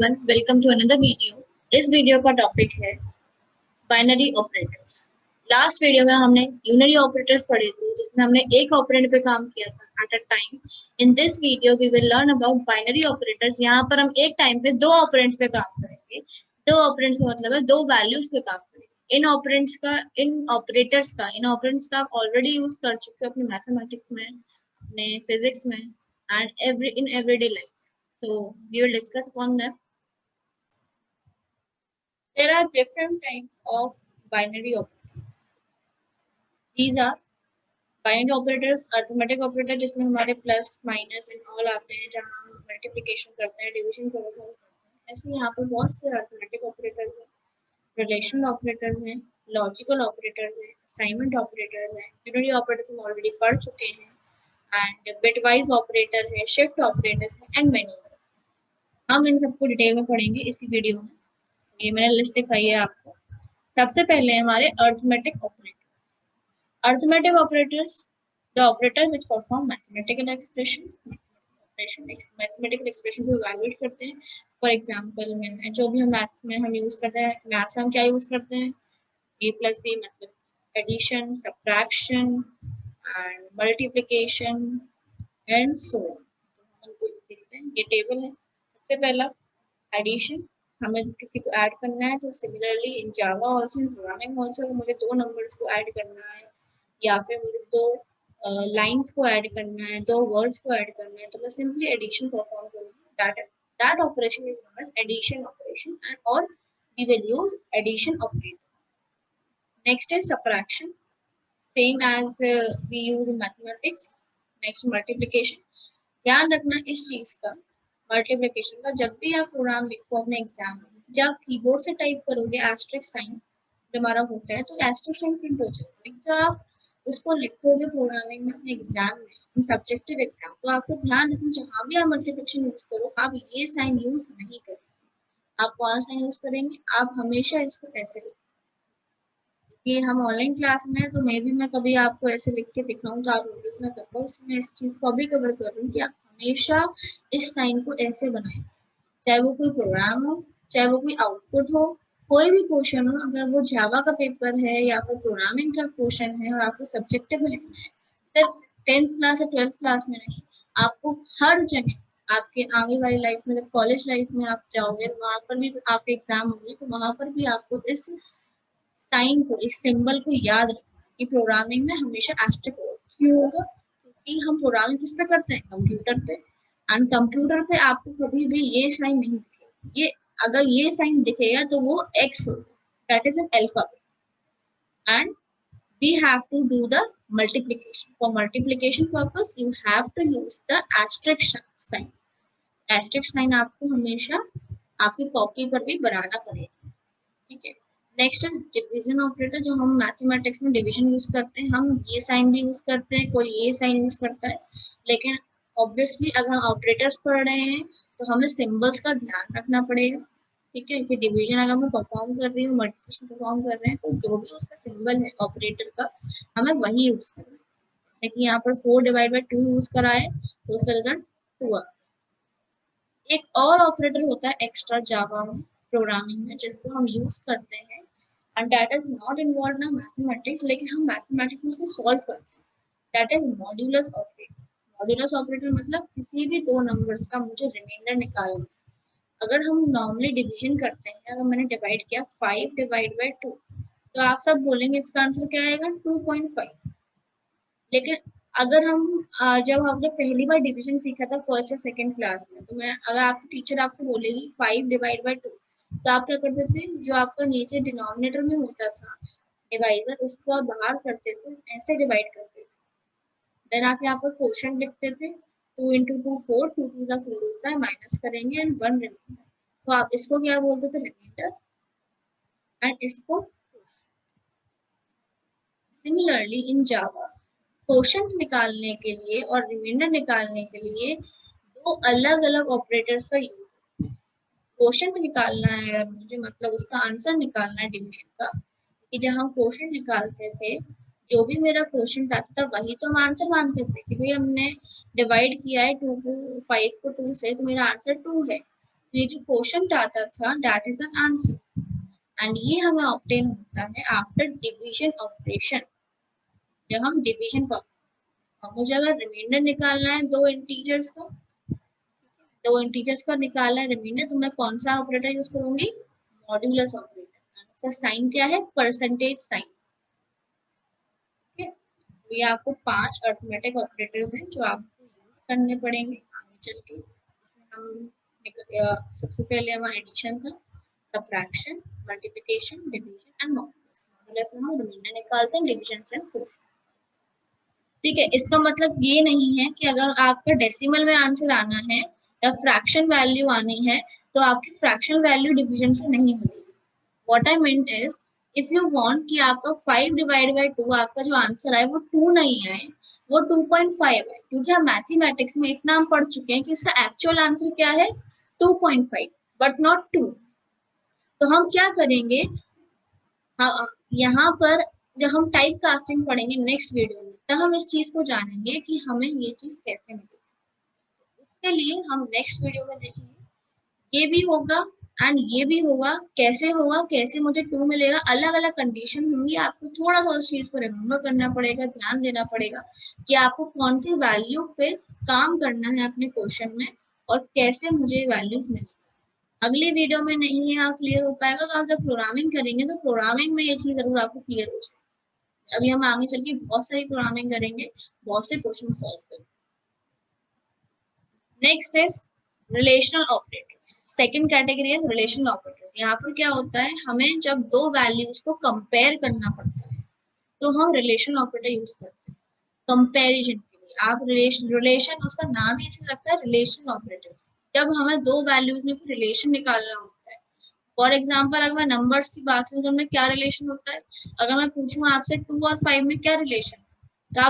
Everyone, welcome to another video. इस video का topic है बाइनरी ऑपरेटर्स। लास्ट वीडियो में हमने यूनरी ऑपरेटर्स पढ़े थे, जिसमें हमने एक ऑपरेंड पे काम किया था at a time. In this video we will learn about binary operators. यहाँ पर हम एक टाइम पे दो ऑपरेंड्स पे काम करेंगे। दो ऑपरेंड्स का मतलब है दो वैल्यूज पे काम करेंगे। इन ऑपरेंड्स का आप ऑलरेडी यूज कर चुके हो अपने मैथमेटिक्स में, अपने फिजिक्स में and in everyday life. So we will discuss upon them. There are different types of binary operators. These are binary operators, arithmetic operator जिसमें हमारे प्लस माइनस एंड ऑल आते हैं, जहाँ हम मल्टीप्लिकेशन करते हैं, डिवीजन करते हैं। ऐसे यहाँ पर बहुत से arithmetic operators हैं, रिलेशनल ऑपरेटर्स हैं, लॉजिकल ऑपरेटर्स हैं, असाइनमेंट ऑपरेटर्स हैं, यूनिटी ऑपरेटर हम ऑलरेडी पढ़ चुके हैं, एंड बिटवाइज ऑपरेटर है, शिफ्ट ऑपरेटर है एंड मेनी। हम इन सबको डिटेल में पढ़ेंगे इसी वीडियो में। ये मैंने लिस्ट दिखाई है आपको। सबसे पहले हमारे arithmetic operator. Arithmetic operators the operator which perform mathematical expression. Mathematical expression को इवैल्यूएट करते हैं। फॉर एग्जांपल में जो भी हम मैथ्स में हम यूज करते हैं, मैथ्स में हम क्या यूज करते हैं, a प्लस बी मतलब addition, subtraction and multiplication and so on. ये टेबल है। सबसे पहला एडिशन, हमें किसी को ऐड करना है तो similarly in Java also, in programming also, मुझे दो नंबर्स को ऐड करना है या फिर मुझे दो लाइंस को ऐड करना है, दो वर्ड्स को ऐड करना है, तो मैं सिंपली एडिशन परफॉर्म करूंगी। That operation is known as addition operation and और we will use addition operator. Next is subtraction, same as we use in mathematics. Next multiplication. ध्यान रखना इस चीज का, मल्टीप्लिकेशन का जब भी आप प्रोग्राम लिखो अपने एग्जाम में, जब कीबोर्ड से टाइप करोगे एस्टेरिस्क साइन जो हमारा होता है, तो एस्टेरिस्क साइन प्रिंट हो जाएगा। लेकिन जब आप उसको लिखोगे प्रोग्रामिंग में अपने एग्जाम में, सब्जेक्टिव एग्जाम, तो आपको ध्यान रखना जहां भी आप मल्टीप्लिकेशन यूज करो, आप ये साइन यूज नहीं करेंगे। आप कौन साइन यूज करेंगे, आप हमेशा इसको ऐसे लिखेंगे। ये हम ऑनलाइन क्लास में है तो मैं कभी आपको ऐसे लिख के दिखाऊं तो आप नोटिस ना कर पाओ, इसमें इस चीज को अभी कवर कर रही हूँ कि आप हमेशा इस साइन को ऐसे बनाएं। चाहे वो कोई प्रोग्राम हो, चाहे वो कोई आउटपुट हो, कोई भी क्वेश्चन हो, अगर वो जावा का पेपर है या फिर प्रोग्रामिंग का क्वेश्चन है और आपको सब्जेक्टिव में लिखना है, सिर्फ 10th क्लास या 12th क्लास में नहीं, आपको हर जगह आपके आगे वाली लाइफ में, जब कॉलेज लाइफ में आप जाओगे, वहां पर भी आपके एग्जाम होंगे, तो वहां पर भी आपको इस साइन को, इस सिंबल को याद रखना कि प्रोग्रामिंग में हमेशा एस्टेरिस्क होगा। क्यों होगा, क्योंकि हम प्रोग्रामिंग किस पे करते हैं, कंप्यूटर पे, एंड कंप्यूटर पे आपको कभी भी ये साइन नहीं दिखेगा। ये अगर ये साइन दिखेगा तो वो एक्स होगा, that is an alphabet, and we have to do the multiplication. For multiplication purpose you have to use the asterisk sign. Asterisk sign आपको हमेशा आपकी कॉपी पर भी बनाना पड़ेगा, ठीक है। नेक्स्ट है डिवीजन ऑपरेटर, जो हम मैथमेटिक्स में डिवीजन यूज करते हैं, हम ये साइन भी यूज करते हैं, कोई ये साइन यूज करता है, लेकिन ऑब्वियसली अगर हम ऑपरेटर्स पढ़ रहे हैं तो हमें सिंबल्स का ध्यान रखना पड़ेगा, ठीक है। कि डिवीजन अगर मैं परफॉर्म कर रही हूँ, मल्टीप्लिकेशन परफॉर्म कर रहे हैं, तो जो भी उसका सिंबल है ऑपरेटर का, हमें वही यूज करना है। लेकिन यहाँ पर 4/2 यूज करा है तो उसका रिजल्ट 2 आ। एक और ऑपरेटर होता है एक्स्ट्रा जावा में, प्रोग्रामिंग में, जिसको हम यूज करते हैं and that is not involve in mathematics, लेकिन हम मैथमेटिक्स में उसको सॉल्व करते हैं। That is modulus operator. Modulus operator मतलब किसी भी दो नंबर्स का मुझे रिमाइंडर निकालना। अगर हम नॉर्मली डिवीजन करते हैं, अगर मैंने डिवाइड किया 5/2, तो आप सब बोलेंगे इसका आंसर क्या आएगा, 2.5। लेकिन अगर हम जब हमने पहली बार डिवीजन सीखा था फर्स्ट या सेकंड क्लास में, तो मैं अगर आप टीचर आपसे बोलेगी 5/2, तो आप क्या करते थे, जो आपका नीचे डिनोमिनेटर में होता था डिवाइजर, उसको आप बाहर करते थे, ऐसे डिवाइड करते थे। देन आप यहाँ पर क्वेश्चन लिखते थे, 2 × 2 4, 2 2 का 4 होता है, माइनस करेंगे एंड 1 रिमाइंडर। तो आप इसको क्या बोलते थे, रिमाइंडर, एंड इसको। सिमिलरली इन जावा क्वेश्चन निकालने के लिए और रिमाइंडर निकालने के लिए दो अलग अलग ऑपरेटर्स का यूज होता है। क्वेश्चन निकालना है अगर मुझे, मतलब उसका आंसर निकालना है डिवीजन का, कि जब हम क्वेश्चन निकालते थे, जो भी मेरा क्वेश्चन आता था वही तो हम आंसर मानते थे कि भाई हमने डिवाइड किया है 2 को 5 को 2 से, तो मेरा आंसर 2 है। ये जो क्वेश्चन आता था that is an answer, and ये हमें ऑब्टेन होता है आफ्टर डिवीजन ऑपरेशन। जब हम डिवीजन परफॉर्म, मुझे अगर रिमाइंडर निकालना है दो इंटीजर्स का निकालना है रिमाइंडर, तो मैं कौन सा ऑपरेटर यूज करूंगी? Modulus operator. इसका साइन क्या है? Percentage sign. ठीक है, तो ये आपको 5 अर्थमेटिक ऑपरेटर्स हैं जो आपको यूज करने पड़ेंगे आगे चल के। सबसे पहले हमारा एडिशन था, subtraction, multiplication, division and modulus. Modulus में हम रिमाइंडर निकालते हैं, डिवीजन से हम। ठीक है, इसका मतलब ये नहीं है कि अगर आपका डेसिमल में आंसर आना है या फ्रैक्शन वैल्यू आनी है तो आपकी फ्रैक्शन वैल्यू डिवीजन से नहीं मिलेगी। What I meant is, if you want कि आपका 5 डिवाइड बाय 2 आपका जो आंसर आए वो 2 नहीं आए, वो 2.5 है, क्योंकि हम मैथमेटिक्स में इतना हम पढ़ चुके हैं कि इसका एक्चुअल आंसर क्या है? 2.5 बट नॉट 2। तो हम क्या करेंगे, हाँ, यहाँ पर जब हम टाइप कास्टिंग पढ़ेंगे नेक्स्ट वीडियो में, तब हम इस चीज को जानेंगे कि हमें ये चीज कैसे मिलेगी। उसके लिए हम नेक्स्ट वीडियो में देखेंगे ये भी होगा एंड ये भी होगा, कैसे होगा, कैसे मुझे 2 मिलेगा, अलग अलग कंडीशन होंगी। आपको थोड़ा सा उस चीज को रिमेम्बर करना पड़ेगा, ध्यान देना पड़ेगा कि आपको कौन सी वैल्यू पे काम करना है अपने क्वेश्चन में और कैसे मुझे वैल्यूज मिलेगी। अगली वीडियो में नहीं है आप क्लियर हो पाएगा, तो आप जब प्रोग्रामिंग करेंगे तो प्रोग्रामिंग में ये चीज जरूर आपको क्लियर हो जाएगी। अभी हम आगे चल के बहुत सारी प्रोग्रामिंग करेंगे, बहुत से क्वेश्चन सॉल्व करेंगे। Next is relational operators. Second category है रिलेशनल ऑपरेटर्स। यहाँ पर क्या होता है, हमें जब दो वैल्यूज को कंपेयर करना पड़ता है तो हम रिलेशनल ऑपरेटर यूज करते हैं कंपैरिजन के लिए। आप रिलेशन उसका नाम ही इसलिए रखा है रिलेशनल ऑपरेटर, जब हमें दो वैल्यूज में रिलेशन निकालना होता है। फॉर एग्जाम्पल अगर मैं नंबर्स की बात करूँ तो मैं क्या रिलेशन होता है, अगर मैं पूछूं आपसे 2 और 5 में क्या रिलेशन, तो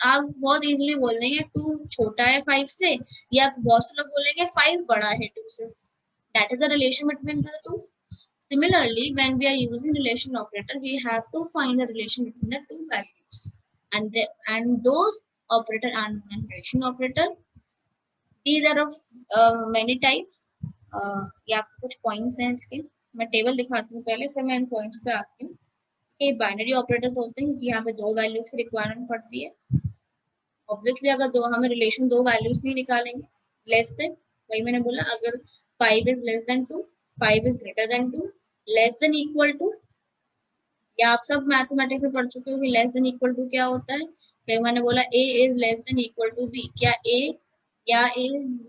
आप बहुत इजीली बोल देंगे 2 छोटा है 5 से, या बहुत से लोग बोलेंगे 5 बड़ा है 2 से। That is the relation between the two. Similarly, when we are using relation operator, we have to find the relation between the two values, and those operator are known as relation operator. These are of many types. ये आपको कुछ points हैं इसके, मैं table दिखाती हूँ पहले, फिर मैं इन पॉइंट्स पे आती हूँ। ये बाइनरी ऑपरेटर्स होते हैं कि यहाँ पे दो वैल्यूज की रिक्वायरमेंट पड़ती है। ऑब्वियसली अगर दो हमें रिलेशन दो वैल्यूज नहीं निकालेंगे, लेस देन, वही मैंने बोला, अगर 5 is less than 2, 5 is greater than 2, less than equal to, या आप सब मैथमेटिक्स में पढ़ चुके हो कि लेस देन इक्वल टू क्या होता है। फिर मैंने बोला A is less than equal to B, क्या ए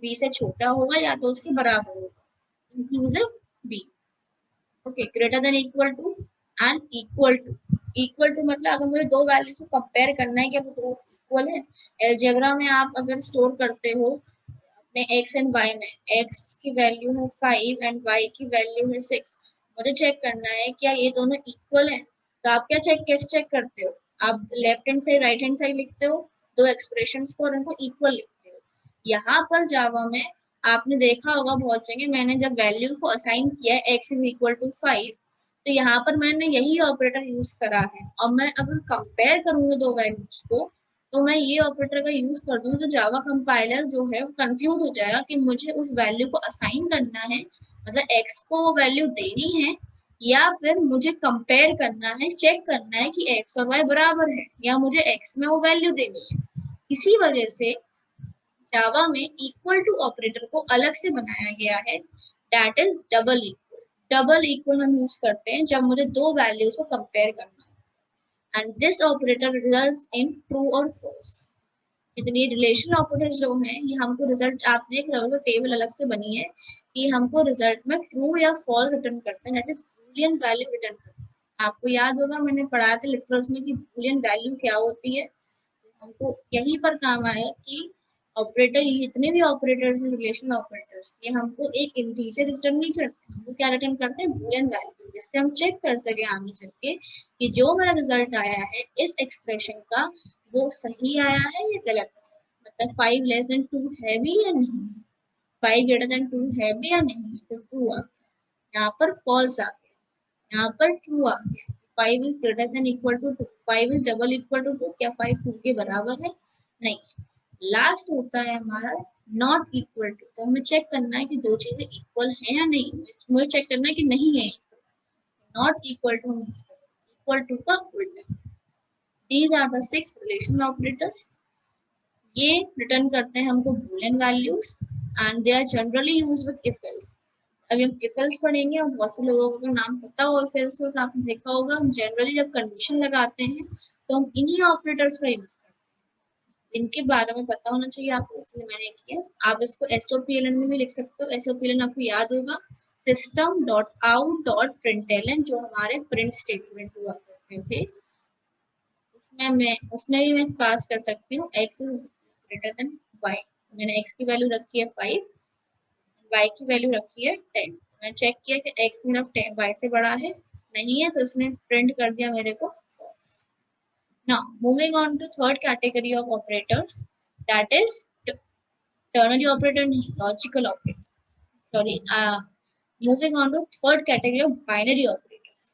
बी से छोटा होगा या तो उसके बराबर होगा, inclusive B. Okay, greater than equal to and equal to. Equal to मतलब अगर मुझे दो वैल्यू से कंपेयर करना है कि वो दो इक्वल है। अलजेब्रा में आप अगर स्टोर करते हो अपने एक्स एंड वाई में, एक्स की वैल्यू है 5 एंड वाई की वैल्यू है 6, मुझे चेक करना है क्या ये दोनों इक्वल है। तो आप क्या कैसे चेक करते हो, आप left hand side right hand side लिखते हो दो एक्सप्रेशंस को और उनको इक्वल लिखते हो। यहाँ पर जावा में आपने देखा होगा बहुत जगह, मैंने जब वैल्यू को असाइन किया है x इज इक्वल टू 5, तो यहाँ पर मैंने यही ऑपरेटर यूज करा है। और मैं अगर कंपेयर करूंगी दो वैल्यूज को, तो मैं ये ऑपरेटर का यूज कर दूँ तो जावा कंपाइलर जो है वो कंफ्यूज हो जाएगा कि मुझे उस वैल्यू को असाइन करना है, मतलब x को वो वैल्यू देनी है, या फिर मुझे कंपेयर करना है, चेक करना है कि x और y बराबर है, या मुझे x में वो वैल्यू देनी है। इसी वजह से जावा में इक्वल टू ऑपरेटर को अलग से बनाया गया है, that is double equal. Double equal हम यूज करते हैं जब मुझे दो वैल्यूज को कंपेयर करना है, and this operator results in true और फॉल्स। जितनी रिलेशन ऑपरेटर्स जो हैं ये हमको रिजल्ट, आप देख रहे हो टेबल अलग से बनी है कि हमको रिजल्ट में ट्रू या फॉल्स रिटर्न करते हैं, that is Boolean value return करते हैं। आपको याद होगा मैंने पढ़ाया था लिटरल्स में कि बूलियन वैल्यू क्या होती है। हमको यहीं पर काम आया कि ऑपरेटर, जितने भी ऑपरेटर्स हैं रिलेशन ऑपरेटर्स, ये हमको एक इंटीजर रिटर्न नहीं करते, हमको क्या रिटर्न करते हैं? बूलियन वैल्यू, जिससे हम चेक कर सके आगे चल के कि जो मेरा रिजल्ट आया है इस एक्सप्रेशन का वो सही आया है या गलत है। मतलब 5 लेस देन 2 है भी या नहीं, 5 ग्रेटर देन 2 है भी या नहीं, तो ट्रू आ गया। यहाँ पर फॉल्स आ गया, यहाँ पर ट्रू आ गया। 5 is greater than equal to 2, 5 is double equal to 2, क्या 5 2 के बराबर है? नहीं। लास्ट होता है हमारा नॉट इक्वल टू। तो हमें चेक करना है कि दो चीजें इक्वल है या नहीं, मुझे चेक करना है कि नहीं है। Not equal to, equal to का उल्टा। These are the 6 relational operators. ये रिटर्न करते हैं हमको boolean values and they are generally used with if else. अभी हम इफ एल्स पढ़ेंगे और बहुत से लोगों को नाम पता होगा इफ एल्स को, तो आपने देखा होगा हम जनरली जब कंडीशन लगाते हैं तो हम इन्हीं ऑपरेटर्स का यूज करते हैं। इनके बारे में पता होना चाहिए आपको, इसलिए मैंने किया। आप इसको एसओपीएलएन में भी लिख सकते हो। एसओपीएलएन आपको याद होगा, system dot out dot println, जो हमारे प्रिंट स्टेटमेंट हुआ करते थे। उसमें भी मैं पास कर सकती हूँ x is greater then y। मैंने x की वैल्यू रखी है 5, y की वैल्यू रखी है 10। मैं चेक किया कि x मेरा y से बड़ा है, नहीं है, तो उसने प्रिंट कर दिया मेरे को false। Now moving on to third category of operators, that is ternary operator नहीं, logical operator, sorry, moving on to third category of binary operators।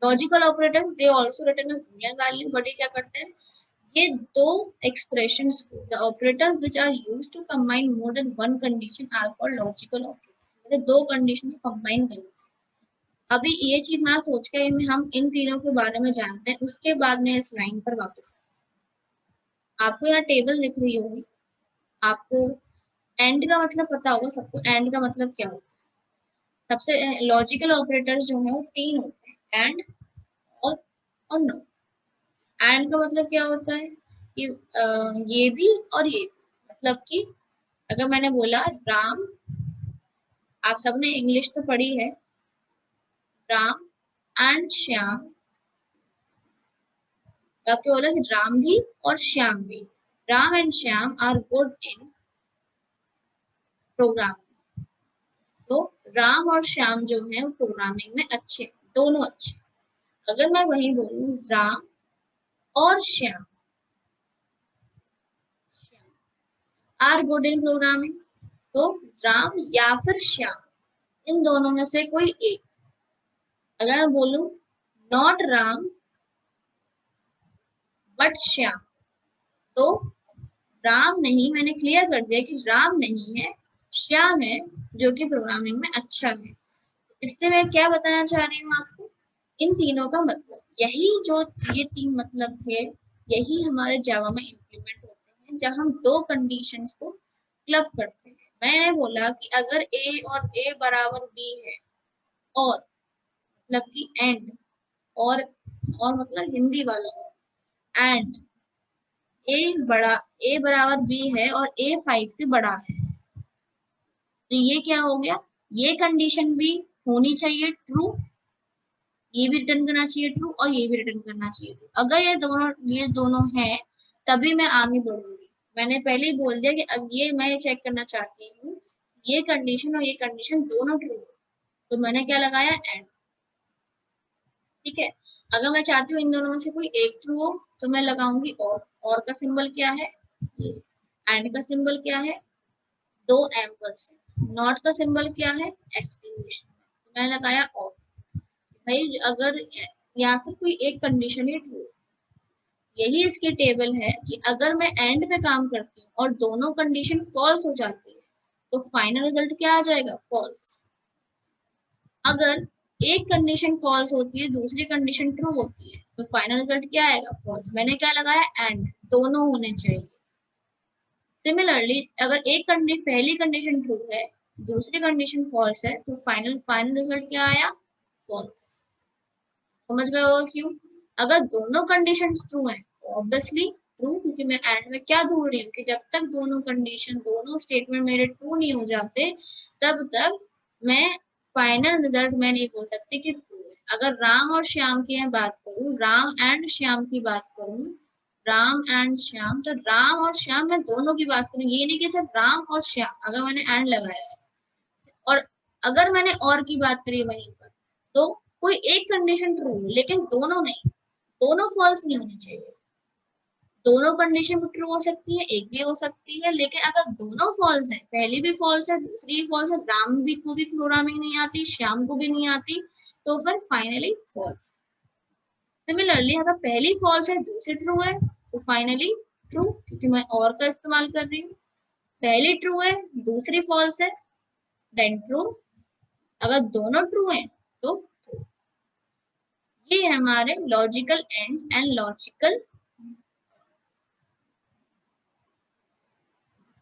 Logical operator they also return a boolean value, but ये क्या करते हैं, ये दो expressions को, the operator which are used to combine more than one condition are called logical operator. मतलब दो condition को कंबाइन करना। अभी ये चीज ना सोच के हम इन तीनों के बारे में जानते हैं, उसके बाद में इस लाइन पर वापस। आपको यहाँ टेबल दिख रही होगी, आपको एंड का मतलब पता होगा सबको, एंड का मतलब क्या होता है। सबसे लॉजिकल ऑपरेटर्स जो है वो तीन होते हैं, एंड और नो। एंड का मतलब क्या होता है कि ये भी और ये भी, मतलब कि अगर मैंने बोला राम, आप सबने इंग्लिश तो पढ़ी है, राम एंड श्याम, आपको बोला कि राम भी और श्याम भी, Ram and Shyam are good in programming. तो राम और श्याम जो है वो प्रोग्रामिंग में अच्छे, दोनों अच्छे। अगर मैं वही बोलूं राम और Shyam are good in programming, तो राम या फिर श्याम, इन दोनों में से कोई एक। अगर मैं बोलूं नॉट राम बट श्याम, तो राम नहीं, मैंने क्लियर कर दिया कि राम नहीं है, श्याम है जो कि प्रोग्रामिंग में अच्छा है। इससे मैं क्या बताना चाह रही हूँ आपको, इन तीनों का मतलब, यही जो ये तीन मतलब थे, यही हमारे जावा में इम्प्लीमेंट होते हैं जब हम दो कंडीशंस को क्लब करते हैं। मैंने बोला कि अगर ए और ए बराबर बी है, और मतलब कि एंड, और मतलब हिंदी वाला एंड ए बराबर बी है और ए 5 से बड़ा है, तो ये क्या हो गया, ये कंडीशन भी होनी चाहिए ट्रू, ये भी रिटर्न करना चाहिए ट्रू, और ये भी रिटर्न करना चाहिए ट्रू। अगर ये दोनों हैं तभी मैं आगे बढ़ूंगी। मैंने पहले ही बोल दिया कि अब ये मैं चेक करना चाहती हूँ, ये कंडीशन और ये कंडीशन दोनों ट्रू, तो मैंने क्या लगाया, एंड। ठीक है, अगर मैं चाहती हूँ इन दोनों में से कोई एक ट्रू हो, तो मैं लगाऊंगी और का सिंबल क्या है, ये। एंड का सिंबल क्या है, दो एम्परसेंड। नॉट का सिंबल क्या है, एक्सक्लेमेशन। मैं लगाया और। भाई अगर या फिर कोई एक कंडीशन ही ट्रू, यही इसकी टेबल है कि अगर मैं एंड पे काम करती हूँ और दोनों कंडीशन फॉल्स हो जाती है, तो फाइनल रिजल्ट क्या आ जाएगा, फॉल्स। अगर एक कंडीशन फॉल्स होती है, दूसरी कंडीशन ट्रू होती है, तो फाइनल रिजल्ट क्या आएगा, फॉल्स। मैंने क्या लगाया, एंड, दोनों होने चाहिए। सिमिलरली अगर एक पहली कंडीशन ट्रू है, दूसरी कंडीशन फॉल्स है, तो फाइनल रिजल्ट क्या आया, फॉल्स। समझ गए हो क्यों? अगर दोनों कंडीशन ट्रू है तो ऑब्वियसली ट्रू, क्योंकि मैं एंड में क्या ढूंढ रही हूँ कि जब तक दोनों कंडीशन, दोनों स्टेटमेंट मेरे ट्रू नहीं हो जाते, तब तक मैं फाइनल रिजल्ट मैं नहीं बोल सकती कि ट्रू है। अगर राम और श्याम की मैं बात करूँ, राम एंड श्याम की बात करूँ, राम एंड श्याम, तो राम और श्याम मैं दोनों की बात करूँ, ये नहीं कि सिर्फ राम और श्याम। अगर मैंने एंड लगाया है और अगर मैंने और की बात करी वहीं पर, तो कोई एक कंडीशन ट्रू, लेकिन दोनों नहीं, दोनों फॉल्स नहीं होनी चाहिए। दोनों कंडीशन भी ट्रू हो सकती है, एक भी हो सकती है, लेकिन अगर दोनों फॉल्स है, पहली भी फॉल्स है दूसरी भी फॉल्स है, राम भी को भी प्रोग्रामिंग नहीं आती, श्याम को भी नहीं आती, तो फिर फाइनली फॉल्स। सिमिलरली अगर पहली फॉल्स है दूसरी ट्रू है, तो फाइनली ट्रू, क्योंकि मैं और का इस्तेमाल कर रही हूँ। पहली ट्रू है, दूसरी फॉल्स है, देन ट्रू। अगर दोनों ट्रू हैं तो ट्रू। ये है हमारे लॉजिकल एंड लॉजिकल।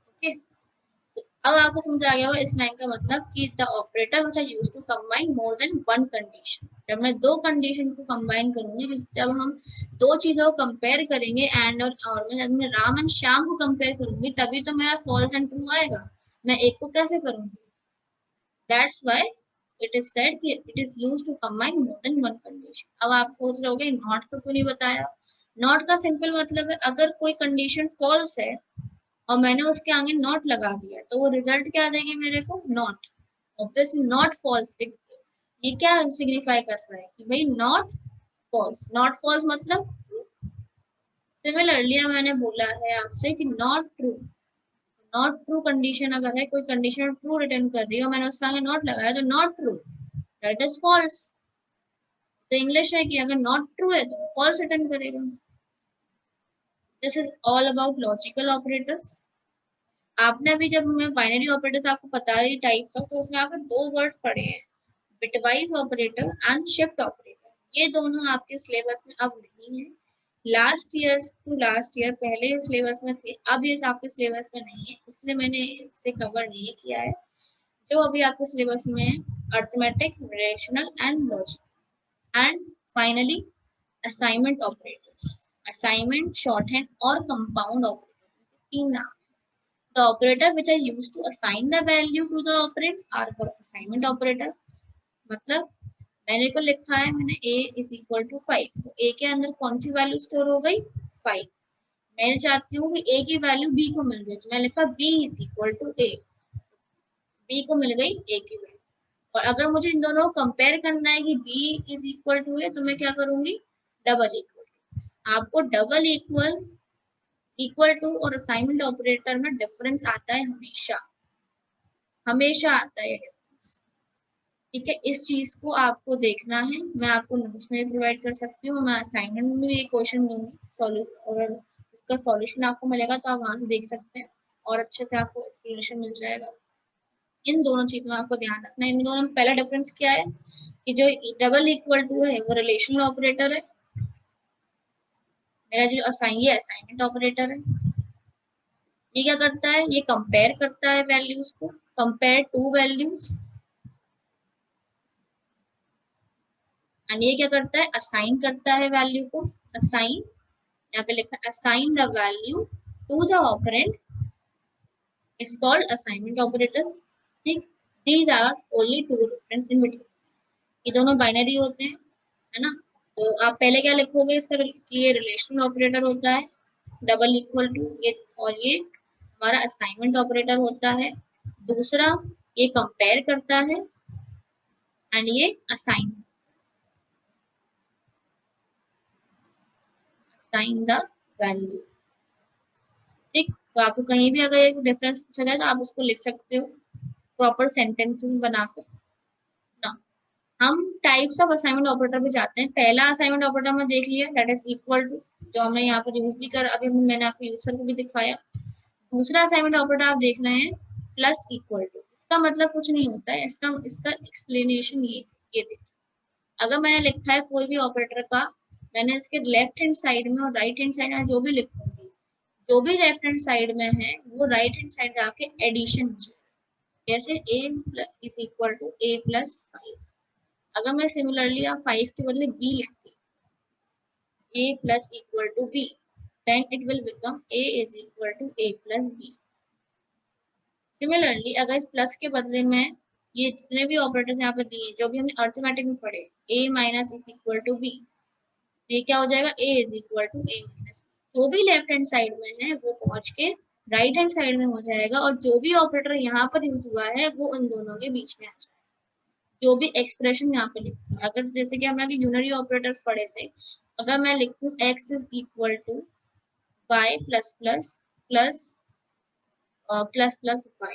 ओके, अब आपको समझ आ गया होगा इस लाइन का मतलब कि the operator which are used to combine more than one condition. जब मैं दो कंडीशन को कंबाइन करूंगी, जब हम दो चीजों को कंपेयर करेंगे और मैं राम एंड श्याम को कंपेयर करूंगी, तभी तो मेरा फॉल्स एंड ट्रू आएगा। मैं एक को कैसे करूंगी? That's why it is said कि it is used to combine more than one condition. अब आप सोच रहे होगे नॉट को क्यों नहीं बताया? नॉट का सिंपल मतलब है, अगर कोई कंडीशन फॉल्स है और मैंने उसके आगे नॉट लगा दिया तो वो रिजल्ट क्या देगी मेरे को? नॉट। Obviously not false. ये क्या सिग्निफाई कर रहा है कि भाई नॉट फॉल्स। नॉट फॉल्स मतलब सिमिलरली मैंने बोला है आपसे कि not true. Not true condition अगर है, कोई कंडीशन ट्रू रिटर्न कर रही है और मैंने उसके आगे नॉट लगाया तो not true, that is false. तो इंग्लिश है कि अगर नॉट ट्रू है तो फॉल्स रिटर्न करेगा। This is all about logical operators. आपने अभी जब मैं बाइनरी ऑपरेटर्स आपको पता है टाइप का, तो उसमें आपने दो वर्ड्स पढ़े हैं, bitwise operator and shift operator. ये दोनों आपके सिलेबस में अब नहीं है। Last year to last year पहले सिलेबस में थे, अब ये आपके सिलेबस में नहीं है, इसलिए मैंने इसे कवर नहीं किया है। जो अभी आपके सिलेबस में है, arithmetic, relational and logic and finally assignment operators. Assignment, shorthand और कंपाउंड ऑपरेटर्स, तीन नाम। The operator which are used to assign the value to the operands are called assignment operator। मतलब मैंने को लिखा है, मैंने a इज इक्वल टू 5, तो a के अंदर कौन सी वैल्यू स्टोर हो गई? 5। मैं चाहती हूँ कि a की वैल्यू b को मिल जाए, तो मैं लिखा b is equal to a। b को मिल गई a की वैल्यू। और अगर मुझे इन दोनों को कंपेयर करना है कि b is equal to a, तो मैं क्या करूंगी? Double equal. आपको डबल इक्वल, इक्वल टू और असाइनमेंट ऑपरेटर में डिफरेंस आता है हमेशा, हमेशा आता है डिफरेंस। ठीक है, इस चीज को आपको देखना है। मैं आपको नोट्स में प्रोवाइड कर सकती हूँ, मैं असाइनमेंट में ये क्वेश्चन दूंगी सॉल्यूशन, और उसका सॉल्यूशन आपको मिलेगा तो आप वहां से देख सकते हैं और अच्छे से आपको एक्सप्लेनेशन मिल जाएगा। इन दोनों चीजों में आपको ध्यान रखना है। इन दोनों में पहला डिफरेंस क्या है कि जो डबल इक्वल टू है वो रिलेशनल ऑपरेटर है, मेरा जो ये असाइनमेंट ऑपरेटर है। ये क्या करता है? ये कंपेयर करता है वैल्यूज को, कंपेयर टू वैल्यूज। एंड ये क्या करता है? असाइन करता है वैल्यू को। असाइन, यहाँ पे लिखा assign the value to the operand is called assignment operator. ठीक, these are only two difference in between. ये दोनों बाइनरी होते हैं, है ना? तो आप पहले क्या लिखोगे इसका? ये रिलेशनल ऑपरेटर होता है, डबल इक्वल टू ये, और ये हमारा असाइनमेंट ऑपरेटर होता है। दूसरा, ये कंपेयर करता है एंड ये असाइन, असाइन द वैल्यू। ठीक, तो आपको कहीं भी अगर एक डिफरेंस पूछा जाए तो आप उसको लिख सकते हो प्रॉपर सेंटेंसेस बनाकर ना। हम टाइप्स ऑफ असाइनमेंट ऑपरेटर पे जाते हैं। पहला असाइनमेंट ऑपरेटर में देख लिया, दैट इज इक्वल टू, जो हमने यहाँ पर यूज भी कर, अभी मैंने आपको यूज करके भी दिखाया। दूसरा असाइनमेंट ऑपरेटर आप देख रहे हैं, प्लस इक्वल टू। इसका मतलब कुछ नहीं होता है, इसका इसका एक्सप्लेनेशन ये देखिए। अगर मैंने लिखा है कोई भी ऑपरेटर का, मैंने इसके लेफ्ट हैंड साइड में और राइट हैंड साइड में जो भी लिखूंगी, जो भी लेफ्ट हैंड साइड में है वो राइट हैंड साइड जाके एडिशन हो जाए। जैसे a is equal to a plus 5। अगर मैं सिमिलरली आप 5 के बदले b लिखती, a plus equal to b, then it will become a is equal to a plus b। Similarly अगर इस प्लस के बदले में ये जितने भी ऑपरेटर्स यहाँ पे दिए जो भी हमने अर्थमेटिक में पढ़े, a minus is equal to b, ये क्या हो जाएगा? a is equal to a minus. जो भी लेफ्ट हैंड साइड में है वो पहुंच के राइट हैंड साइड में हो जाएगा, और जो भी ऑपरेटर यहाँ पर यूज हुआ है वो उन दोनों के बीच में आ जाएगा। जो भी एक्सप्रेशन यहाँ पे लिखा, अगर जैसे कि हमने अभी यूनरी ऑपरेटर्स पढ़े थे, अगर मैं लिखूं x is equal to y plus plus plus plus plus y,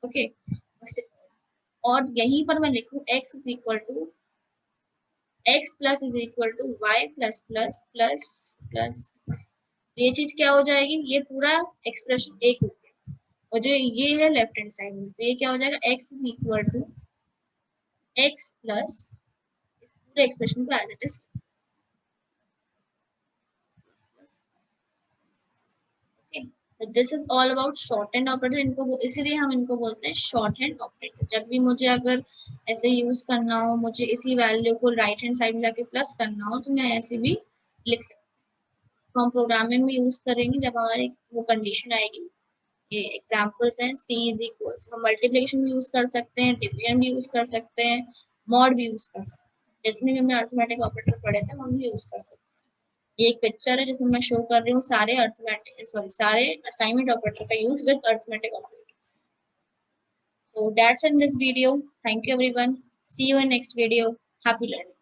okay, और यहीं पर मैं लिखूं x is equal to x plus is equal to y plus plus plus plus, ये चीज क्या हो जाएगी, ये पूरा एक्सप्रेशन एक हो गया, और जो ये है लेफ्ट हैंड साइड में, तो ये क्या हो जाएगा, x is equal to x plus इस पूरे एक्सप्रेशन को as it is. Okay, this is all about short hand operator. इनको इसीलिए हम इनको बोलते हैं शॉर्ट हैंड ऑपरेटर। जब भी मुझे अगर ऐसे यूज करना हो, मुझे इसी वैल्यू को राइट हैंड साइड में जाके प्लस करना हो, तो मैं ऐसे भी लिख सकती हूँ। हम प्रोग्रामिंग में यूज करेंगे जब हमारी वो कंडीशन आएगी। ये एग्जांपल्स हैं, c इज इक्वल, हम मल्टीप्लिकेशन भी यूज कर सकते हैं, डिवीजन भी यूज कर सकते हैं, मॉड भी यूज कर सकते हैं। जितने भी हमने अर्थमेटिक ऑपरेटर पढ़े थे हम भी यूज कर सकते हैं। ये एक पिक्चर है जिसमें मैं शो कर रही हूँ सारे अर्थमेटिक, सॉरी, सारे असाइनमेंट ऑपरेटर का use with arithmetic operators. So that's in this video. Thank you everyone. See you in next video. Happy learning.